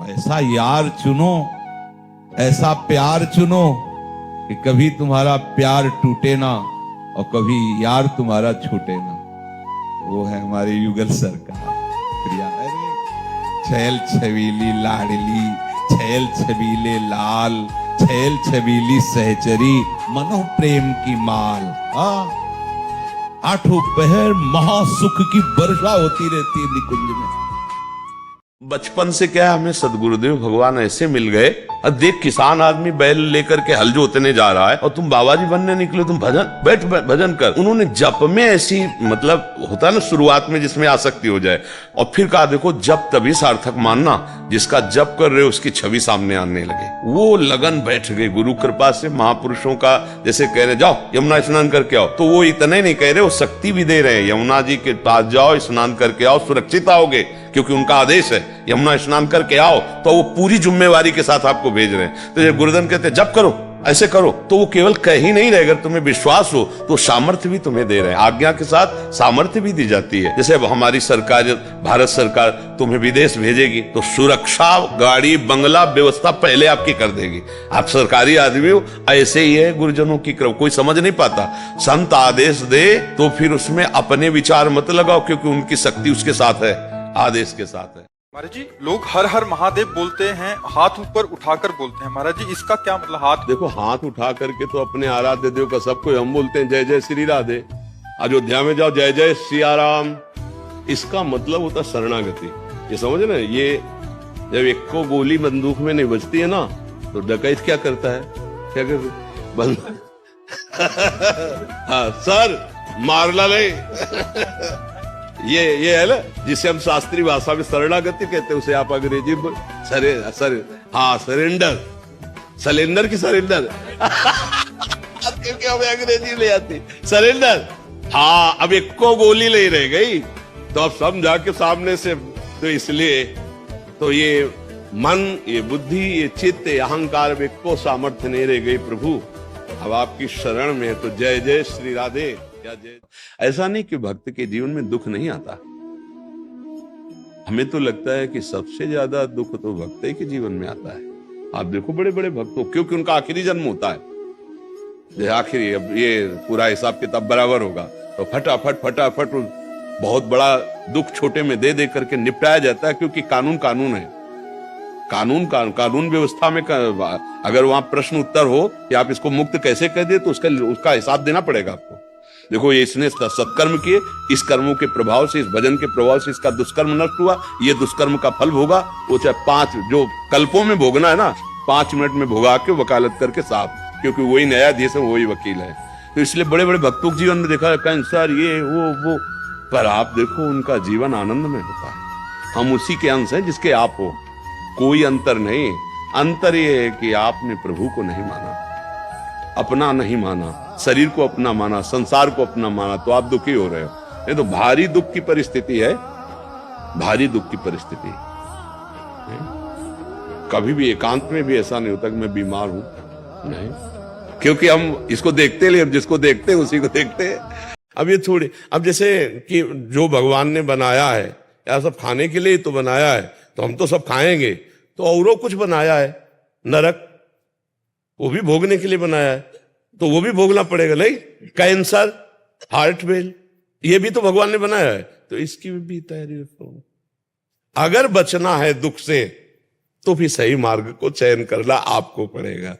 तो ऐसा यार चुनो, ऐसा प्यार चुनो कि कभी तुम्हारा प्यार टूटे ना और कभी यार तुम्हारा छूटे ना। वो है हमारे युगल सरकार। प्रिया, अरे छैल छबीली लाडली, छैल छबीले लाल, छैल छबीली सहचरी, मनो प्रेम की माल। आठों पहर महासुख की वर्षा होती रहती है निकुंज में। बचपन से क्या है, हमें सदगुरुदेव भगवान ऐसे मिल गए। अब देख, किसान आदमी बैल लेकर के हल जोतने जा रहा है और तुम बाबा जी बनने निकले, तुम बैठ भजन कर। उन्होंने जप में ऐसी, मतलब होता है ना शुरुआत में जिसमें आसक्ति हो जाए, और फिर कहा देखो जप तभी सार्थक मानना जिसका जप कर रहे हो उसकी छवि सामने आने लगे। वो लगन बैठ गई गुरु कृपा से। महापुरुषों का जैसे कह रहे जाओ यमुना स्नान करके आओ, तो वो इतने नहीं कह रहे, वो शक्ति भी दे रहे हैं। यमुना जी के पास जाओ, स्नान करके आओ, सुरक्षित आओगे, क्योंकि उनका आदेश है यमुना स्नान करके आओ। तो वो पूरी जिम्मेवारी के साथ आपको भेज रहे हैं। तो जब गुरुदेव कहते हैं जप करो, ऐसे करो, तो वो केवल कह ही नहीं रहे, अगर तुम्हें विश्वास हो तो सामर्थ्य भी तुम्हें दे रहे हैं। आज्ञा के साथ सामर्थ्य भी दी जाती है। जैसे अब हमारी सरकार, भारत सरकार तुम्हें विदेश भेजेगी तो सुरक्षा, गाड़ी, बंगला व्यवस्था पहले आपकी कर देगी। आप सरकारी आदमी हो। ऐसे ही है गुरुजनों की कृपा। कोई समझ नहीं पाता, संत आदेश दे तो फिर उसमें अपने विचार मत लगाओ, क्योंकि उनकी शक्ति उसके साथ है, आदेश के साथ है। महाराज जी, लोग हर हर महादेव बोलते हैं, हाथ ऊपर उठाकर बोलते हैं। महाराज जी, इसका क्या मतलब? हाथ देखो, हाथ उठा करके तो अपने आराध्य देव का सबको हम बोलते हैं जय जय श्री राधे। अयोध्या में जाओ जय जय सिया राम, इसका मतलब होता शरणागति। ये समझ ना, ये जब एक को गोली बंदूक में नहीं बजती है ना, तो डकैत क्या करता है, क्या करता बंद हाँ सर मारला ले ये है ना, जिसे हम शास्त्रीय भाषा में शरणागति कहते हैं, उसे आप अंग्रेजी में सरेंडर, सलेंडर की सरेंडर क्योंकि हमें अंग्रेजी ले आती सरेंडर। हाँ, अब एक को गोली नहीं रह गई तो अब समझा के सामने से, तो इसलिए तो ये मन, ये बुद्धि, ये चित्त, ये अहंकार में को सामर्थ्य नहीं रह गई। प्रभु अब आपकी शरण में है, तो जय जय श्री राधे। ऐसा नहीं कि भक्त के जीवन में दुख नहीं आता। हमें तो लगता है कि सबसे ज्यादा दुख तो भक्त के जीवन में आता है। आप देखो बड़े बड़े भक्तों, क्योंकि उनका आखिरी जन्म होता है, आखिरी, अब ये पूरा हिसाब किताब बराबर होगा तो फटाफट बहुत बड़ा दुख छोटे में दे करके निपटाया जाता है। क्योंकि कानून है, कानून व्यवस्था में अगर वहां प्रश्न उत्तर हो कि आप इसको मुक्त कैसे कर दे, तो उसका हिसाब देना पड़ेगा आपको। देखो, ये इसने सत्कर्म किए, इस कर्मों के प्रभाव से, इस भजन के प्रभाव से इसका दुष्कर्म नष्ट हुआ, ये दुष्कर्म का फल भोगा। वो चाहे 5 जो कल्पों में भोगना है ना, 5 मिनट में भोगा के वकालत करके साफ, क्योंकि वही न्यायाधीश है, वही वकील है। तो इसलिए बड़े बड़े भक्तों के जीवन में देखा कैंसर, ये वो, पर आप देखो उनका जीवन आनंद में होता है। हम उसी के अंश हैं जिसके आप हो, कोई अंतर नहीं। अंतर ये है कि आपने प्रभु को नहीं माना, अपना नहीं माना, शरीर को अपना माना, संसार को अपना माना, तो आप दुखी हो रहे हो। ये तो भारी दुख की परिस्थिति है, भारी दुख की परिस्थिति। कभी भी एकांत में भी ऐसा नहीं होता कि मैं बीमार हूं, नहीं, क्योंकि हम इसको देखते हैं, जिसको देखते हैं उसी को देखते हैं। अब ये थोड़ी, अब जैसे कि जो भगवान ने बनाया है, या सब खाने के लिए तो बनाया है, तो हम तो सब खाएंगे, तो औरों कुछ बनाया है, नरक, वो भी भोगने के लिए बनाया है, तो वो भी भोगना पड़ेगा। नहीं, कैंसर, हार्ट फेल, ये भी तो भगवान ने बनाया है, तो इसकी भी तैयारी रखो। अगर बचना है दुख से तो फिर सही मार्ग को चयन करना आपको पड़ेगा।